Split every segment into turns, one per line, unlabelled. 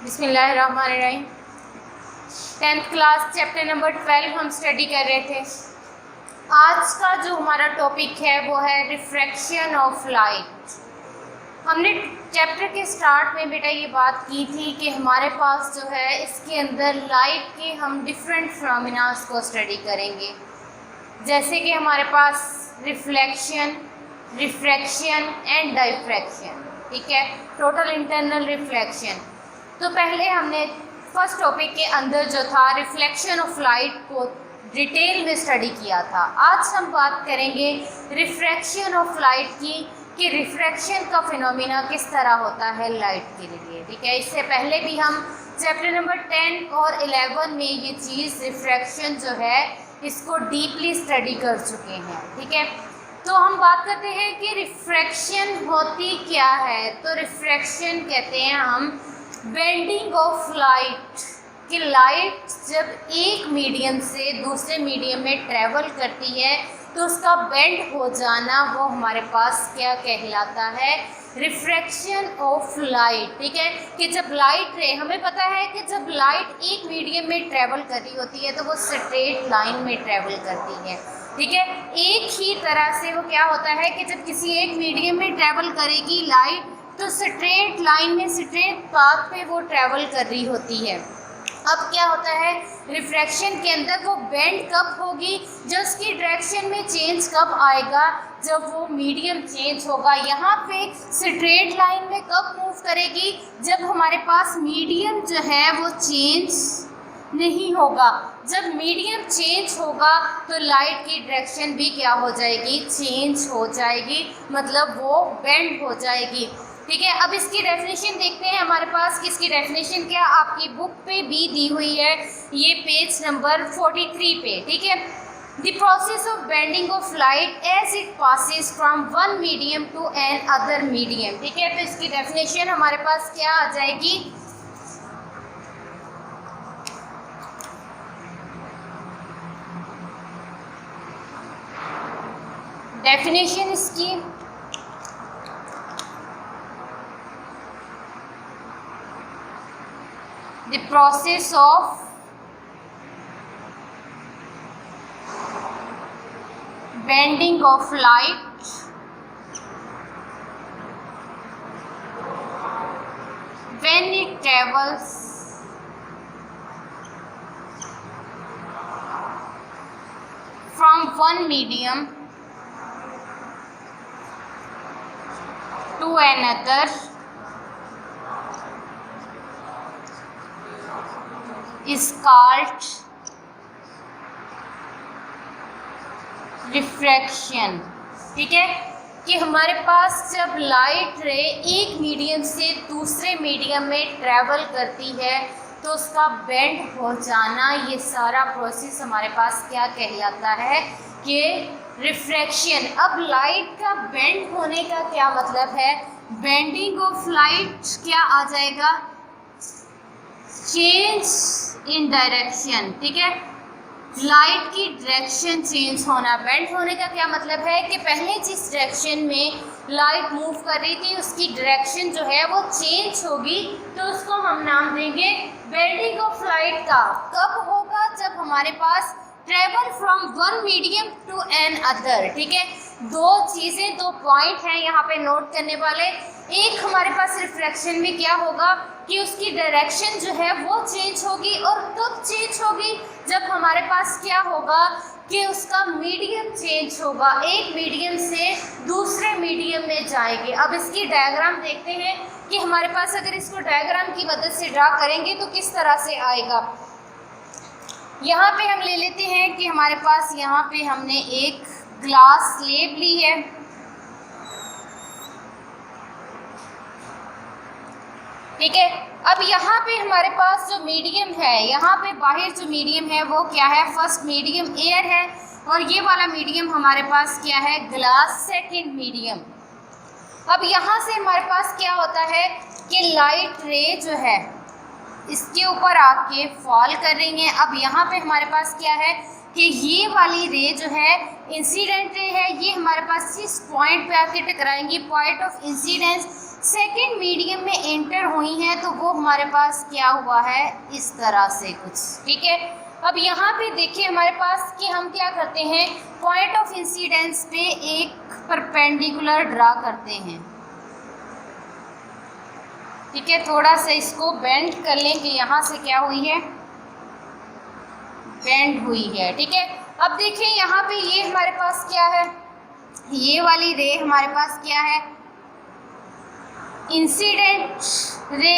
बिस्मिल्लाहिर्रहमानिर्रहीम। 10th class chapter number 12 हम study कर रहे थे। आज का जो हमारा टॉपिक है वो है रिफ्रैक्शन ऑफ लाइट। हमने चैप्टर के स्टार्ट में बेटा ये बात की थी कि हमारे पास जो है इसके अंदर लाइट के हम डिफरेंट फिनोमेनास को स्टडी करेंगे, जैसे कि हमारे पास रिफ्लेक्शन, रिफ्रैक्शन एंड डाइफ्रैक्शन। ठीक है, टोटल इंटरनल रिफ्लेक्शन। तो पहले हमने फर्स्ट टॉपिक के अंदर जो था रिफ्लेक्शन ऑफ लाइट को डिटेल में स्टडी किया था। आज हम बात करेंगे रिफ्रैक्शन ऑफ लाइट की कि रिफ्रैक्शन का फिनोमिना किस तरह होता है लाइट के लिए। ठीक है, इससे पहले भी हम चैप्टर नंबर 10 और 11 में ये चीज़ रिफ्रैक्शन जो है इसको डीपली स्टडी कर चुके हैं। ठीक है, तो हम बात करते हैं कि रिफ्रैक्शन होती क्या है। तो रिफ्रैक्शन कहते हैं हम बेंडिंग ऑफ लाइट, कि लाइट जब एक मीडियम से दूसरे मीडियम में ट्रैवल करती है तो उसका बेंड हो जाना वो हमारे पास क्या कहलाता है, रिफ्रैक्शन ऑफ लाइट। ठीक है, कि जब लाइट रे, हमें पता है कि जब लाइट एक मीडियम में ट्रैवल कर रही होती है तो वो स्ट्रेट लाइन में ट्रैवल करती है। ठीक है, एक ही तरह से वो क्या होता है कि जब किसी एक मीडियम में ट्रैवल करेगी लाइट तो स्ट्रेट लाइन में, स्ट्रेट पाथ पे वो ट्रैवल कर रही होती है। अब क्या होता है रिफ्रैक्शन के अंदर, वो बेंड कब होगी, जब उसकी डायरेक्शन में चेंज कब आएगा, जब वो मीडियम चेंज होगा। यहाँ पे स्ट्रेट लाइन में कब मूव करेगी, जब हमारे पास मीडियम जो है वो चेंज नहीं होगा। जब मीडियम चेंज होगा तो लाइट की डायरेक्शन भी क्या हो जाएगी, चेंज हो जाएगी, मतलब वो बेंड हो जाएगी। ठीक है, अब इसकी डेफिनेशन देखते हैं हमारे पास। इसकी डेफिनेशन क्या आपकी बुक पे भी दी हुई है, ये पेज नंबर 43 पे। ठीक है, the process of bending of light as it passes from one medium to another medium. ठीक है, तो इसकी डेफिनेशन हमारे पास क्या आ जाएगी, डेफिनेशन इसकी the process of bending of light when it travels from one medium to another is called refraction. ठीक है, कि हमारे पास जब लाइट रे एक मीडियम से दूसरे मीडियम में ट्रैवल करती है तो उसका बेंड हो जाना, ये सारा प्रोसेस हमारे पास क्या कहलाता है कि रिफ्रैक्शन। अब लाइट का बेंड होने का क्या मतलब है, बेंडिंग ऑफ लाइट क्या आ जाएगा, चेंज इन डायरेक्शन। ठीक है, लाइट की डायरेक्शन चेंज होना। बेंड होने का क्या मतलब है कि पहले जिस डायरेक्शन में लाइट मूव कर रही थी उसकी डायरेक्शन जो है वो चेंज होगी, तो उसको हम नाम देंगे बेंडिंग ऑफ लाइट का। कब होगा, जब हमारे पास travel from one medium to another. ठीक है, दो चीज़ें, दो पॉइंट हैं यहाँ पे नोट करने वाले। एक हमारे पास रिफ्रैक्शन में क्या होगा कि उसकी डायरेक्शन जो है वो चेंज होगी, और कब चेंज होगी, जब हमारे पास क्या होगा कि उसका मीडियम चेंज होगा, एक मीडियम से दूसरे मीडियम में जाएंगे। अब इसकी डायग्राम देखते हैं कि हमारे पास अगर इसको डायग्राम की मदद से ड्रा करेंगे तो किस तरह से आएगा। यहाँ पे हम ले लेते हैं कि हमारे पास यहाँ पे हमने एक ग्लास स्लेब ली है। ठीक है, अब यहाँ पे हमारे पास जो मीडियम है, यहाँ पे बाहर जो मीडियम है वो क्या है, फर्स्ट मीडियम एयर है, और ये वाला मीडियम हमारे पास क्या है, ग्लास, सेकंड मीडियम। अब यहाँ से हमारे पास क्या होता है कि लाइट रे जो है इसके ऊपर आके फॉल कर रही हैं। अब यहाँ पे हमारे पास क्या है कि ये वाली रे जो है इंसिडेंट रे है, ये हमारे पास इस पॉइंट पे आके टकराएंगी, point of incidence. Second medium में एंटर हुई हैं तो वो हमारे पास क्या हुआ है, इस तरह से कुछ, ठीक है। अब यहाँ पे देखिए हमारे पास कि हम क्या करते हैं, पॉइंट ऑफ इंसिडेंस पे एक परपेंडिकुलर ड्रा करते हैं, ठीक है। थोड़ा सा इसको बेंड कर लें कि यहाँ से क्या हुई है, बेंड हुई है, ठीक है। अब देखिए यहाँ पे ये हमारे पास क्या है, ये वाली रे हमारे पास क्या है, इंसिडेंट रे।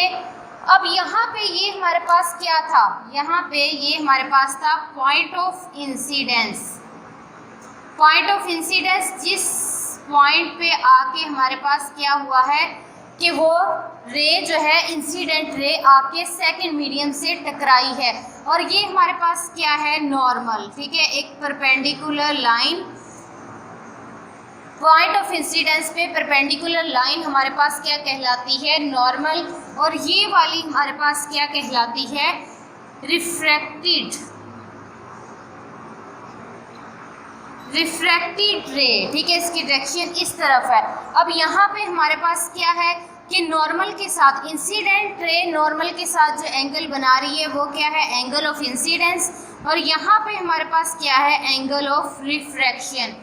अब यहाँ पे ये हमारे पास क्या था, यहाँ पे ये हमारे पास था point of incidence. Point of incidence जिस पॉइंट पे आके हमारे पास क्या हुआ है कि वो रे जो है, इंसिडेंट रे आके सेकंड मीडियम से टकराई है, और ये हमारे पास क्या है, नॉर्मल, ठीक है। एक perpendicular line, point of incidence पे परपेंडिकुलर लाइन हमारे पास क्या कहलाती है, नॉर्मल, और ये वाली हमारे पास क्या कहलाती है, रिफ्रैक्टेड रे, ठीक है। इसकी डायरेक्शन इस तरफ है। अब यहाँ पे हमारे पास क्या है कि नॉर्मल के साथ इंसिडेंट रे नॉर्मल के साथ जो एंगल बना रही है वो क्या है, एंगल ऑफ इंसिडेंस, और यहाँ पे हमारे पास क्या है, एंगल ऑफ रिफ्रैक्शन।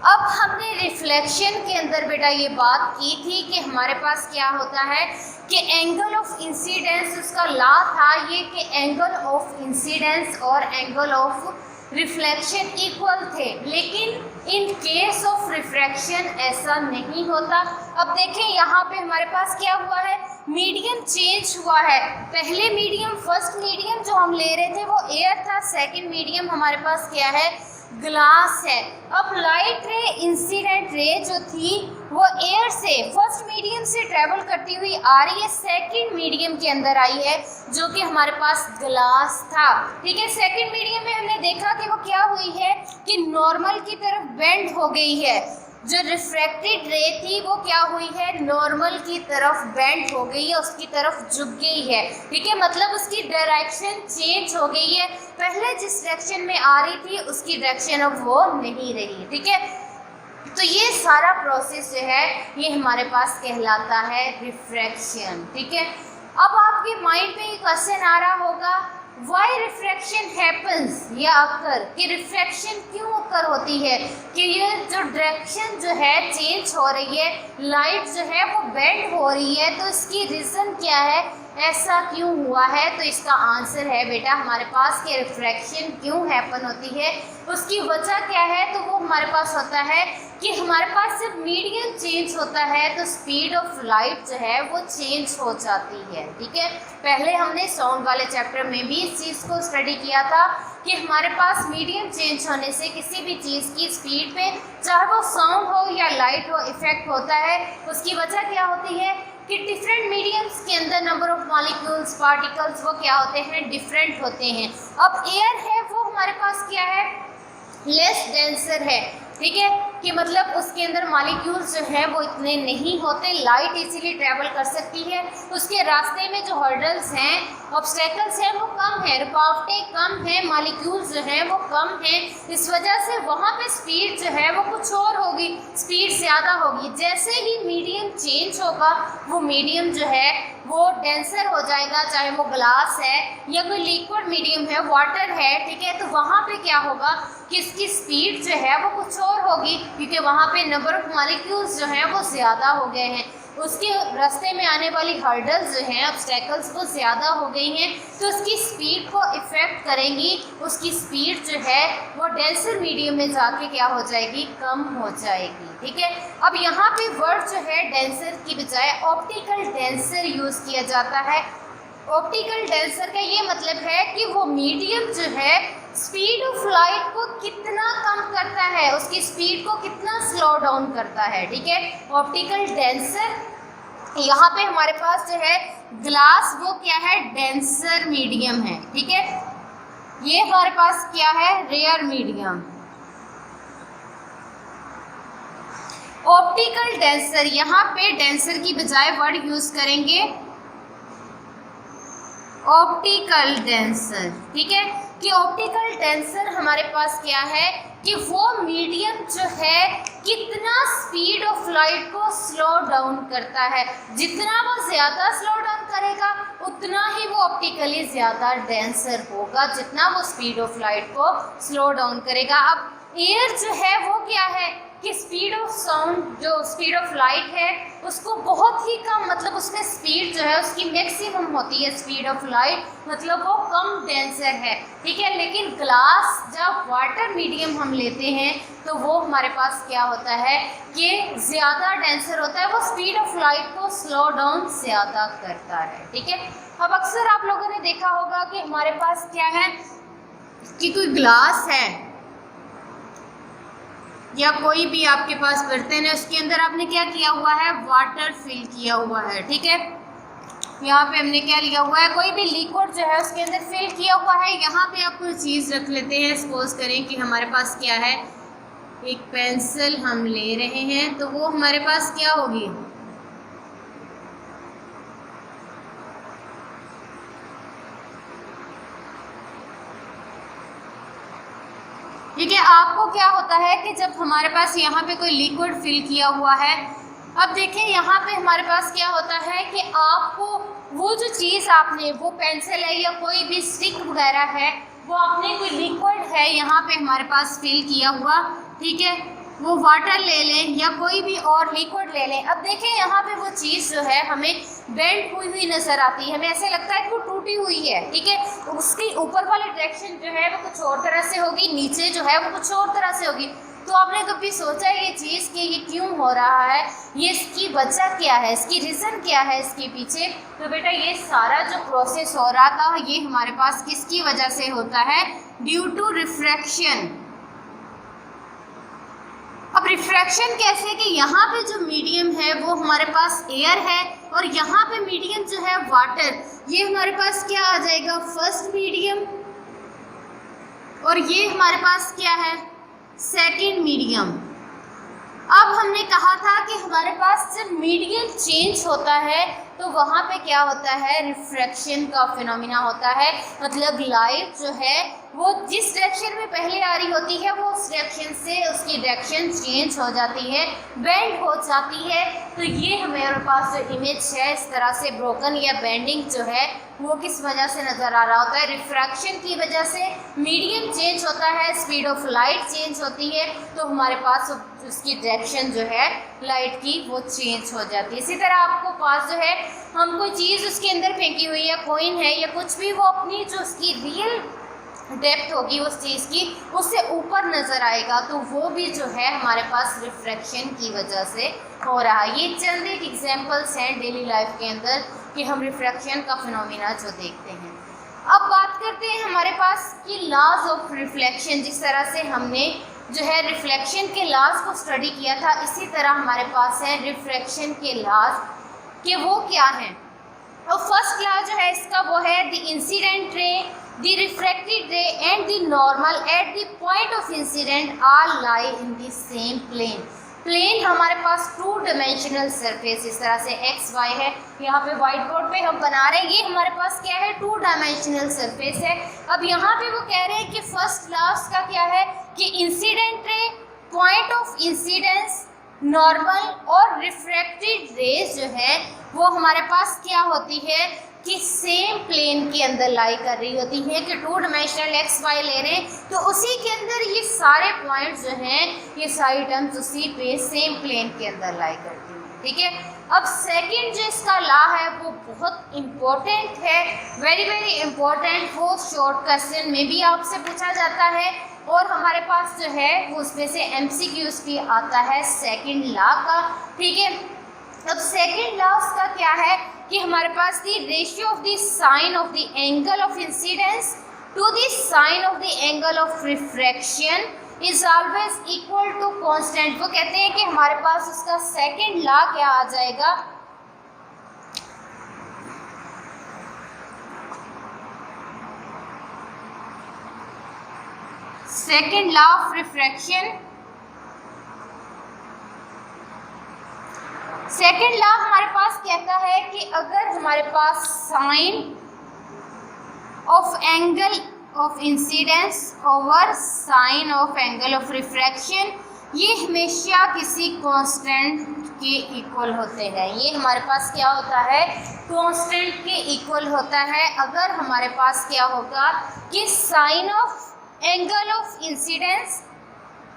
अब हमने रिफ्लेक्शन के अंदर बेटा ये बात की थी कि हमारे पास क्या होता है कि एंगल ऑफ इंसिडेंस, उसका लॉ था ये कि एंगल ऑफ इंसिडेंस और एंगल ऑफ रिफ्लेक्शन इक्वल थे, लेकिन इन केस ऑफ रिफ्रैक्शन ऐसा नहीं होता। अब देखें यहाँ पे हमारे पास क्या हुआ है, मीडियम चेंज हुआ है। पहले मीडियम, फर्स्ट मीडियम जो हम ले रहे थे वो एयर था, सेकंड मीडियम हमारे पास क्या है, ग्लास है। अब लाइट रे, इंसिडेंट रे जो थी वो एयर से फर्स्ट मीडियम से ट्रेवल करती हुई आ रही है, सेकंड मीडियम के अंदर आई है जो कि हमारे पास ग्लास था, ठीक है। सेकंड मीडियम में हमने देखा कि वो क्या हुई है कि नॉर्मल की तरफ बेंड हो गई है। जो रिफ्रैक्टेड रे थी वो क्या हुई है, नॉर्मल की तरफ बेंड हो गई है, उसकी तरफ झुक गई है, ठीक है। मतलब उसकी डायरेक्शन चेंज हो गई है, पहले जिस डायरेक्शन में आ रही थी उसकी डायरेक्शन अब वो नहीं रही, ठीक है। तो ये सारा प्रोसेस जो है ये हमारे पास कहलाता है रिफ्रैक्शन, ठीक है। अब आपके माइंड में एक क्वेश्चन आ रहा होगा, वाई रिफ्रैक्शन हैपन्स, या अक्कर कि रिफ्रैक्शन क्यों अक्कर होती है, कि ये जो डायरेक्शन जो है चेंज हो रही है, लाइट जो है वो बेंड हो रही है, तो इसकी रीज़न क्या है, ऐसा क्यों हुआ है। तो इसका आंसर है बेटा हमारे पास कि रिफ्रैक्शन क्यों हैपन होती है, उसकी वजह क्या है, तो वो हमारे पास होता है कि हमारे पास जब मीडियम चेंज होता है तो स्पीड ऑफ लाइट जो है वो चेंज हो जाती है, ठीक है। पहले हमने साउंड वाले चैप्टर में भी इस चीज़ को स्टडी किया था कि हमारे पास मीडियम चेंज होने से किसी भी चीज़ की स्पीड पे, चाहे वो साउंड हो या लाइट हो, इफेक्ट होता है। उसकी वजह क्या होती है कि डिफरेंट मीडियम्स के अंदर नंबर ऑफ मॉलिक्यूल्स, पार्टिकल्स वो क्या होते हैं, डिफरेंट होते हैं। अब एयर है वो हमारे पास क्या है, लेस डेंसर है, ठीक है, कि मतलब उसके अंदर मॉलिक्यूल्स जो है वो इतने नहीं होते, लाइट इजीली ट्रैवल कर सकती है, उसके रास्ते में जो हर्डल्स हैं, ऑब्स्टेकल्स हैं वो कम है, रुकावटें कम हैं, मॉलिक्यूल्स जो हैं वो कम हैं, इस वजह से वहाँ पे स्पीड जो है वो कुछ और होगी, स्पीड ज़्यादा होगी। जैसे ही मीडियम चेंज होगा वो मीडियम जो है वो डेंसर हो जाएगा, चाहे वो ग्लास है या कोई लिक्विड मीडियम है, वाटर है, ठीक है। तो वहाँ पे क्या होगा कि इसकी स्पीड जो है वो कुछ और होगी, क्योंकि वहाँ पे नंबर ऑफ मॉलिक्यूल्स जो हैं वो ज़्यादा हो गए हैं, उसके रास्ते में आने वाली हर्डल्स जो हैं, ऑब्स्टेकल्स वो ज़्यादा हो गई हैं, तो उसकी स्पीड को इफ़ेक्ट करेंगी, उसकी स्पीड जो है वो डेंसर मीडियम में जाके क्या हो जाएगी, कम हो जाएगी, ठीक है। अब यहाँ पे वर्ड जो है डेंसर की बजाय ऑप्टिकल डेंसर यूज़ किया जाता है। ऑप्टिकल डेंसर का ये मतलब है कि वो मीडियम जो है स्पीड ऑफ लाइट को कितना कम करता है, उसकी स्पीड को कितना स्लो डाउन करता है, ठीक है। ऑप्टिकल डेंसर यहाँ पे हमारे पास जो है ग्लास वो क्या है, डेंसर मीडियम है, ठीक है। ये हमारे पास क्या है, रेयर मीडियम। ऑप्टिकल डेंसर, यहाँ पे डेंसर की बजाय वर्ड यूज करेंगे ऑप्टिकल डेंसर, ठीक है। कि ऑप्टिकल डेंसर हमारे पास क्या है कि वो मीडियम जो है कितना स्पीड ऑफ लाइट को स्लो डाउन करता है। जितना वो ज़्यादा स्लो डाउन करेगा उतना ही वो ऑप्टिकली ज़्यादा डेंसर होगा, जितना वो स्पीड ऑफ लाइट को स्लो डाउन करेगा। अब एयर जो है वो क्या है कि स्पीड ऑफ साउंड, जो स्पीड ऑफ लाइट है उसको बहुत ही कम, मतलब उसमें स्पीड जो है उसकी मैक्सिमम होती है स्पीड ऑफ लाइट, मतलब वो कम डेंसर है, ठीक है। लेकिन ग्लास, जब वाटर मीडियम हम लेते हैं तो वो हमारे पास क्या होता है कि ज़्यादा डेंसर होता है, वो स्पीड ऑफ लाइट को स्लो डाउन ज़्यादा करता है, ठीक है। अब अक्सर आप लोगों ने देखा होगा कि हमारे पास क्या है कि कोई ग्लास है या कोई भी आपके पास बर्तन है, उसके अंदर आपने क्या किया हुआ है, वाटर फिल किया हुआ है, ठीक है। यहाँ पे हमने क्या लिया हुआ है, कोई भी लिक्विड जो है उसके अंदर फिल किया हुआ है। यहाँ पे आप कोई चीज़ रख लेते हैं, सपोज करें कि हमारे पास क्या है, एक पेंसिल हम ले रहे हैं, तो वो हमारे पास क्या होगी, ठीक है। आपको क्या होता है कि जब हमारे पास यहाँ पे कोई लिक्विड फिल किया हुआ है, अब देखें यहाँ पे हमारे पास क्या होता है कि आपको वो जो चीज़ आपने, वो पेंसिल है या कोई भी स्टिक वगैरह है, वो आपने कोई लिक्विड है यहाँ पे हमारे पास फिल किया हुआ, ठीक है, वो वाटर ले लें या कोई भी और लिक्विड ले लें। अब देखें यहाँ पे वो चीज़ जो है हमें बेंड हुई हुई नज़र आती है, हमें ऐसे लगता है कि वो टूटी हुई है, ठीक है। उसकी ऊपर वाली डायरेक्शन जो है वो कुछ और तरह से होगी, नीचे जो है वो कुछ और तरह से होगी। तो आपने कभी सोचा ये चीज़ कि ये क्यों हो रहा है, ये इसकी वजह क्या है, इसकी रीज़न क्या है इसके पीछे? तो बेटा ये सारा जो प्रोसेस हो रहा था ये हमारे पास किसकी वजह से होता है, ड्यू टू रिफ्रैक्शन। अब रिफ्रैक्शन कैसे कि यहाँ पे जो मीडियम है वो हमारे पास एयर है और यहाँ पे मीडियम जो है वाटर, ये हमारे पास क्या आ जाएगा, फर्स्ट मीडियम, और ये हमारे पास क्या है, सेकंड मीडियम। अब हमने कहा था कि हमारे पास जब मीडियम चेंज होता है तो वहाँ पे क्या होता है, रिफ्रैक्शन का फिनोमिना होता है, मतलब लाइट जो है वो जिस डायरेक्शन में पहले आ रही होती है वो उस डायरेक्शन से उसकी डायरेक्शन चेंज हो जाती है, बेंड हो जाती है। तो ये हमारे पास जो इमेज है इस तरह से ब्रोकन या बेंडिंग जो है वो किस वजह से नज़र आ रहा होता है, रिफ्रैक्शन की वजह से। मीडियम चेंज होता है, स्पीड ऑफ लाइट चेंज होती है, तो हमारे पास उसकी डायरेक्शन जो है लाइट की वो चेंज हो जाती है। इसी तरह आपको पास जो है हम कोई चीज़ उसके अंदर फेंकी हुई है, कॉइन है या कुछ भी, वो अपनी जो उसकी रियल डेप्थ होगी उस चीज़ की उससे ऊपर नज़र आएगा, तो वो भी जो है हमारे पास रिफ्रैक्शन की वजह से हो रहा है। ये चंद एक एग्जांपल्स हैं डेली लाइफ के अंदर कि हम रिफ्रैक्शन का फिनोमिना जो देखते हैं। अब बात करते हैं हमारे पास कि लॉज ऑफ रिफ्लेक्शन। जिस तरह से हमने जो है रिफ्लेक्शन के लॉज को स्टडी किया था, इसी तरह हमारे पास है रिफ्रैक्शन के लॉज कि वो क्या हैं। और फर्स्ट लॉ जो है इसका वो है the incident ray, the refracted ray and the normal at the point of incident all lie in the same plane। Plane हमारे पास टू डायमेंशनल सरफेस, इस तरह से एक्स वाई है, यहाँ पे व्हाइट बोर्ड पे हम बना रहे हैं, ये हमारे पास क्या है, टू डायमेंशनल सरफेस है। अब यहाँ पे वो कह रहे हैं कि फर्स्ट लॉ का क्या है कि incident ray, point of incidence, normal और रिफ्रैक्टेड रेज जो है वो हमारे पास क्या होती है कि सेम प्लेन के अंदर लाई कर रही होती है, कि टू डायमेंशनल एक्स वाई ले रहे हैं तो उसी के अंदर ये सारे पॉइंट्स जो हैं, ये सारी टर्म्स उसी पे सेम प्लेन के अंदर लाई करती हैं, ठीक है। अब सेकंड जो इसका लॉ है वो बहुत इम्पोर्टेंट है, वेरी वेरी इम्पोर्टेंट, वो शॉर्ट क्वेश्चन में भी आपसे पूछा जाता है और हमारे पास जो है वो उसमें से MCQs भी आता है सेकंड लॉ का, ठीक है। अब सेकंड लॉ का क्या है कि हमारे पास the ratio of the sine of the angle of incidence to the sine of the angle of refraction is always equal to constant. वो कहते हैं कि हमारे पास उसका सेकंड लॉ क्या आ जाएगा, second law of refraction. Second law हमारे पास कहता है कि अगर हमारे पास sine of angle of incidence over sine of angle of refraction ये हमेशा किसी कांस्टेंट के इक्वल होते हैं। ये हमारे पास क्या होता है, कांस्टेंट के इक्वल होता है। अगर हमारे पास क्या होगा कि sine of angle of incidence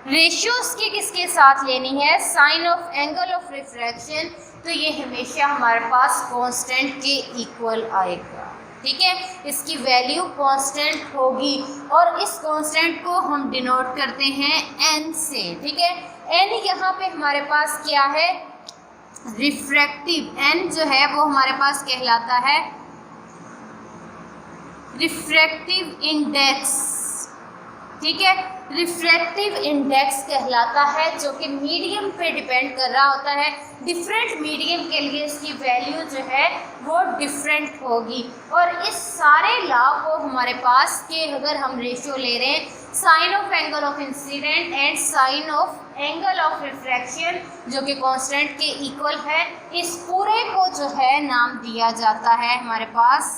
ratio उसकी किसके साथ लेनी है, sine of angle of refraction, तो ये हमेशा हमारे पास कांस्टेंट के इक्वल आएगा। ठीक है, इसकी वैल्यू कांस्टेंट होगी और इस कांस्टेंट को हम डिनोट करते हैं n से। ठीक है, n यहाँ पे हमारे पास क्या है, रिफ्रैक्टिव n जो है वो हमारे पास कहलाता है रिफ्रैक्टिव इंडेक्स। ठीक है, रिफ्रैक्टिव इंडेक्स कहलाता है, जो कि मीडियम पे डिपेंड कर रहा होता है। डिफरेंट मीडियम के लिए इसकी वैल्यू जो है वो डिफरेंट होगी। और इस सारे लॉ को हमारे पास के अगर हम रेशियो ले रहे हैं sine of angle of incident and sine of angle of refraction जो कि कांस्टेंट के इक्वल है, इस पूरे को जो है नाम दिया जाता है हमारे पास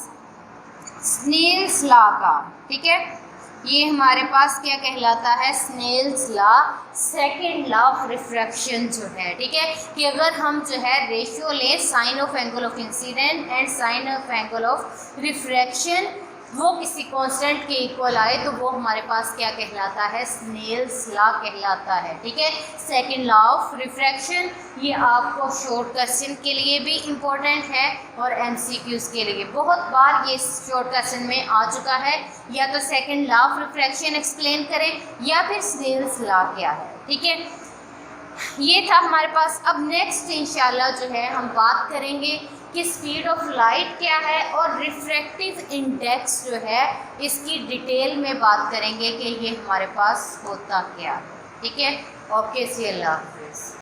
स्नेल्स लॉ का। ठीक है, ये हमारे पास क्या कहलाता है, Snell's law, second law of refraction जो है। ठीक है, कि अगर हम जो है रेशियो लें sine of angle of incident and sine of angle of refraction, वो किसी कांस्टेंट के इक्वल आए तो वो हमारे पास क्या कहलाता है, स्नेल्स लॉ कहलाता है। ठीक है, सेकेंड लॉ ऑफ रिफ्रैक्शन, ये आपको शॉर्ट क्वेश्चन के लिए भी इम्पोर्टेंट है और एमसीक्यूज के लिए बहुत बार ये शॉर्ट क्वेश्चन में आ चुका है। या तो second law of refraction explain करें या फिर स्नेल्स लॉ क्या है। ठीक है, ये था हमारे पास। अब नेक्स्ट इंशाल्लाह जो है हम बात करेंगे कि स्पीड ऑफ लाइट क्या है और रिफ्रैक्टिव इंडेक्स जो है इसकी डिटेल में बात करेंगे कि ये हमारे पास होता क्या है। ठीक है, ओके, सी अल्लाह हाफिज़।